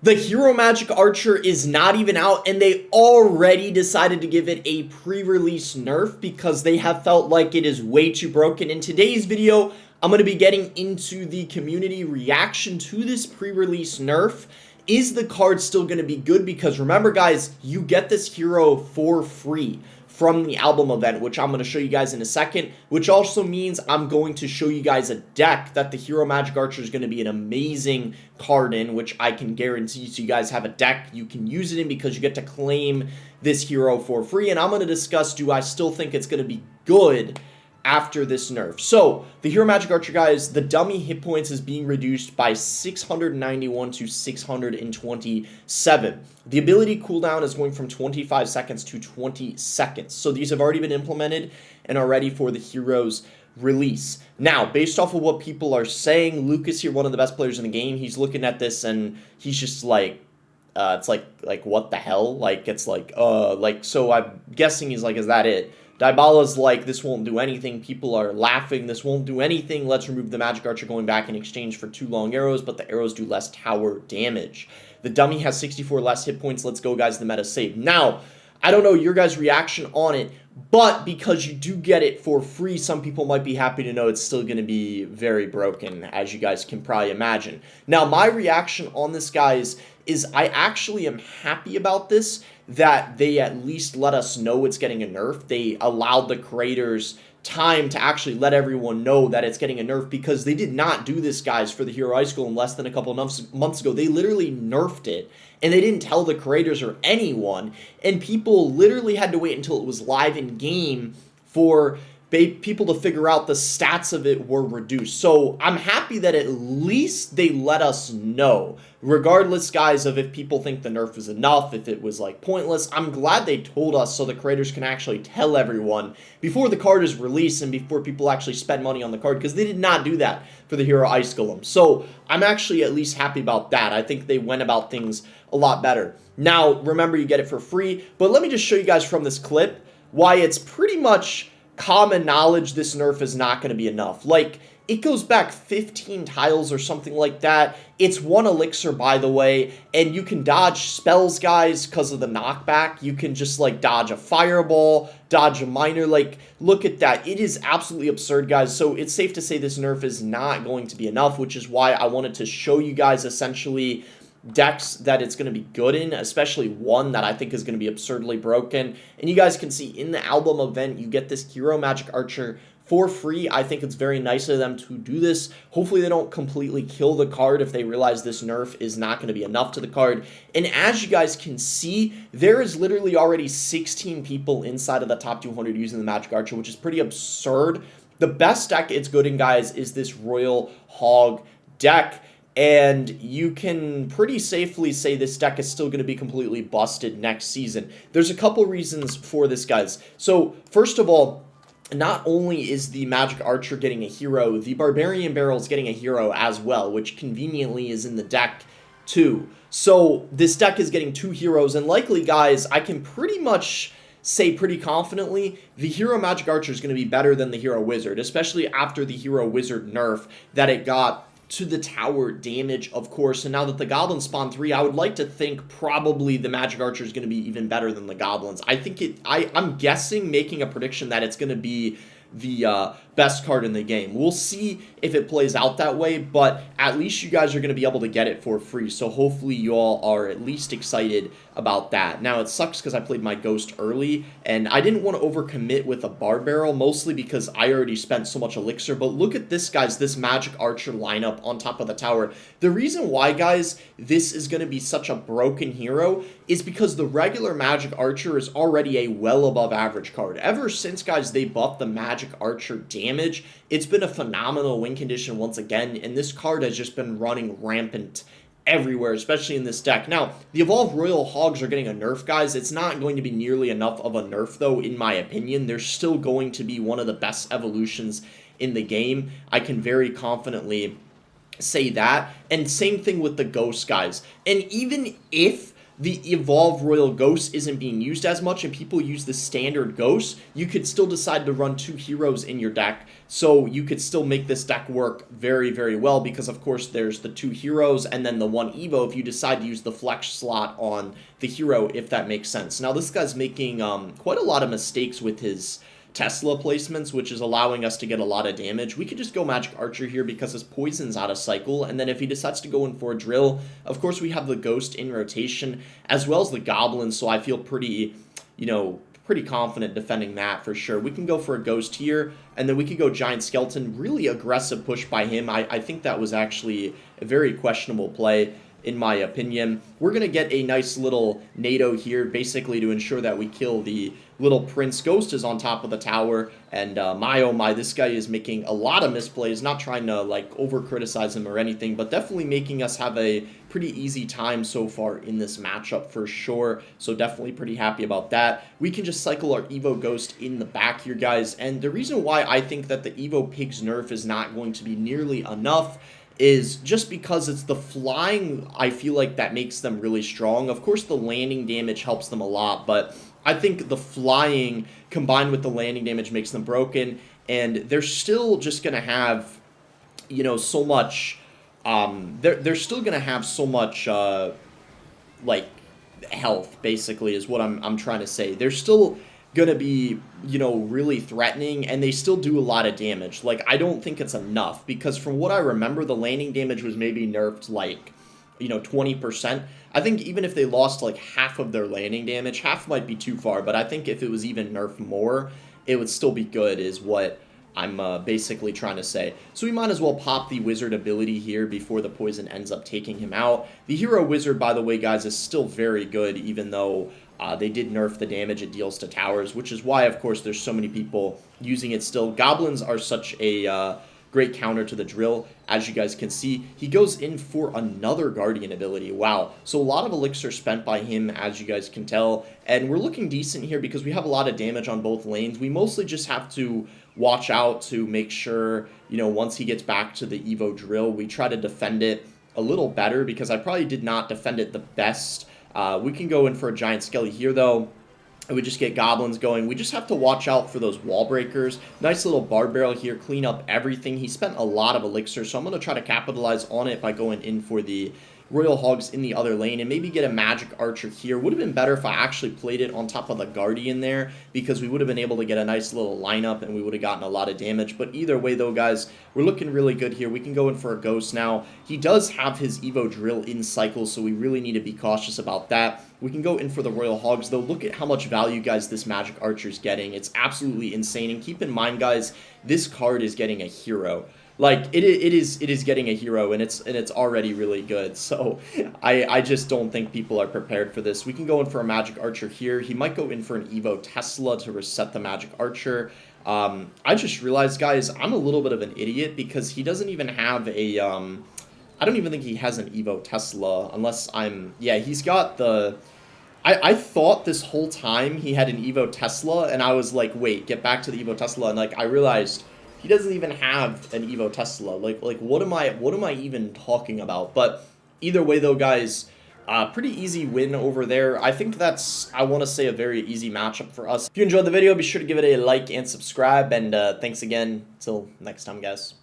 The Hero Magic Archer is not even out, and they already decided to give it a pre-release nerf because they have felt like it is way too broken. In today's video, I'm going to be getting into the community reaction to this pre-release nerf. Is the card still going to be good? Because remember, guys, you get this hero for free from the album event, which I'm going to show you guys in a second, which also means I'm going to show you guys a deck that the Hero Magic Archer is going to be an amazing card in, which I can guarantee. So you guys have a deck you can use it in because you get to claim this hero for free. And I'm going to discuss, do I still think it's going to be good after this nerf? So the Hero Magic Archer, guys, the dummy hit points is being reduced by 691 to 627. The ability cooldown is going from 25 seconds to 20 seconds. So these have already been implemented and are ready for the hero's release. Now, based off of what people are saying, Lucas here, one of the best players in the game, he's looking at this and he's just like, it's like what the hell? Like, it's like, so I'm guessing he's like, is that it? Dybala's like, this won't do anything. People are laughing. This won't do anything. Let's remove the Magic Archer going back in exchange for 2 long arrows, but the arrows do less tower damage. The dummy has 64 less hit points. Let's go, guys. The meta save. Now, I don't know your guys' reaction on it, but because you do get it for free, some people might be happy to know it's still going to be very broken, as you guys can probably imagine. Now, my reaction on this, guys, is I actually am happy about this, that they at least let us know it's getting a nerf. They allowed the creators time to actually let everyone know that it's getting a nerf, because they did not do this, guys, for the Hero High School in less than a couple of months ago. They literally nerfed it, and they didn't tell the creators or anyone, and people literally had to wait until it was live in game for people to figure out the stats of it were reduced. So I'm happy that at least they let us know. Regardless, guys, of if people think the nerf is enough, if it was like pointless, I'm glad they told us so the creators can actually tell everyone before the card is released and before people actually spend money on the card, because they did not do that for the Hero Ice Golem. So I'm actually at least happy about that. I think they went about things a lot better. Now, remember, you get it for free, but let me just show you guys from this clip why it's pretty much common knowledge this nerf is not going to be enough. Like, it goes back 15 tiles or something like that. It's 1 elixir, by the way, and you can dodge spells, guys, because of the knockback. You can just, like, dodge a fireball, dodge a miner. Like, look at that. It is absolutely absurd, guys. So it's safe to say this nerf is not going to be enough, which is why I wanted to show you guys essentially decks that it's going to be good in, especially one that I think is going to be absurdly broken. And you guys can see in the album event, you get this Hero Magic Archer for free. I think it's very nice of them to do this. Hopefully they don't completely kill the card if they realize this nerf is not going to be enough to the card. And as you guys can see, there is literally already 16 people inside of the top 200 using the Magic Archer, which is pretty absurd. The best deck it's good in, guys, is this Royal Hog deck. And you can pretty safely say this deck is still going to be completely busted next season. There's a couple reasons for this, guys. So, first of all, not only is the Magic Archer getting a hero, the Barbarian Barrel is getting a hero as well, which conveniently is in the deck too. So, this deck is getting 2 heroes, and likely, guys, I can pretty much say pretty confidently the Hero Magic Archer is going to be better than the Hero Wizard, especially after the Hero Wizard nerf that it got to the tower damage, of course. And now that the Goblins spawn 3, I would like to think probably the Magic Archer is going to be even better than the Goblins. I think I'm guessing, making a prediction, that it's going to be the best card in the game. We'll see if it plays out that way, but at least you guys are going to be able to get it for free, so hopefully you all are at least excited about that. Now, it sucks because I played my Ghost early, and I didn't want to overcommit with a Bar Barrel, mostly because I already spent so much elixir, but look at this, guys, this Magic Archer lineup on top of the tower. The reason why, guys, this is going to be such a broken hero is because the regular Magic Archer is already a well above average card. Ever since, guys, they buffed the Magic Archer damage, it's been a phenomenal win condition once again, and this card has just been running rampant everywhere, especially in this deck. Now, the Evolved Royal Hogs are getting a nerf, guys. It's not going to be nearly enough of a nerf, though, in my opinion. They're still going to be one of the best evolutions in the game. I can very confidently say that. And same thing with the Ghost, guys. And even if the evolved royal ghost isn't being used as much and people use the standard ghost, you could still decide to run 2 heroes in your deck. So you could still make this deck work very, very well because, of course, there's the 2 heroes and then the 1 Evo if you decide to use the flex slot on the hero, if that makes sense. Now, this guy's making quite a lot of mistakes with his Tesla placements, which is allowing us to get a lot of damage. We could just go Magic Archer here because his poison's out of cycle, and then if he decides to go in for a drill, of course we have the Ghost in rotation, as well as the Goblin, so I feel pretty, pretty confident defending that for sure. We can go for a Ghost here, and then we could go Giant Skeleton. Really aggressive push by him. I think that was actually a very questionable play, in my opinion. We're going to get a nice little NATO here, basically to ensure that we kill the little Prince. Ghost is on top of the tower, and my oh my, this guy is making a lot of misplays. Not trying to, like, over-criticize him or anything, but definitely making us have a pretty easy time so far in this matchup for sure, so definitely pretty happy about that. We can just cycle our Evo Ghost in the back here, guys, and the reason why I think that the Evo Pigs nerf is not going to be nearly enough is just because it's the flying, I feel like, that makes them really strong. Of course, the landing damage helps them a lot, but I think the flying combined with the landing damage makes them broken, and they're still just going to have, so much, they're still going to have so much, like, health, basically, is what I'm trying to say. They're still gonna be, really threatening, and they still do a lot of damage. Like, I don't think it's enough, because from what I remember, the landing damage was maybe nerfed, like, 20%. I think even if they lost, like, half of their landing damage, half might be too far, but I think if it was even nerfed more, it would still be good, is what I'm basically trying to say. So we might as well pop the Wizard ability here before the poison ends up taking him out. The Hero Wizard, by the way, guys, is still very good, even though they did nerf the damage it deals to towers, which is why, of course, there's so many people using it still. Goblins are such a great counter to the drill, as you guys can see. He goes in for another Guardian ability. Wow. So a lot of elixir spent by him, as you guys can tell, and we're looking decent here because we have a lot of damage on both lanes. We mostly just have to watch out to make sure, once he gets back to the Evo drill, we try to defend it a little better, because I probably did not defend it the best. We can go in for a Giant Skelly here, though. And we just get goblins going. We just have to watch out for those wall breakers. Nice little Bard Barrel here, clean up everything. He spent a lot of elixir, so I'm going to try to capitalize on it by going in for the Royal Hogs in the other lane and maybe get a Magic Archer here. Would have been better if I actually played it on top of the Guardian there, because we would have been able to get a nice little lineup and we would have gotten a lot of damage. But either way, though, guys, we're looking really good here. We can go in for a Ghost now. He does have his Evo Drill in cycle, so we really need to be cautious about that. We can go in for the Royal Hogs, though. Look at how much value, guys, this Magic Archer is getting. It's absolutely insane. And keep in mind, guys, this card is getting a hero. Like, it is getting a hero, and it's already really good. So I just don't think people are prepared for this. We can go in for a Magic Archer here. He might go in for an Evo Tesla to reset the Magic Archer. I just realized, guys, I'm a little bit of an idiot, because he doesn't even have a I don't even think he has an Evo Tesla, unless yeah, he's got the... I thought this whole time he had an Evo Tesla, and I was like, wait, get back to the Evo Tesla, and, like, I realized he doesn't even have an Evo Tesla. Like what am I even talking about? But either way, though, guys, pretty easy win over there. I think that's, I want to say, a very easy matchup for us. If you enjoyed the video, be sure to give it a like and subscribe, and thanks again. Till next time, guys.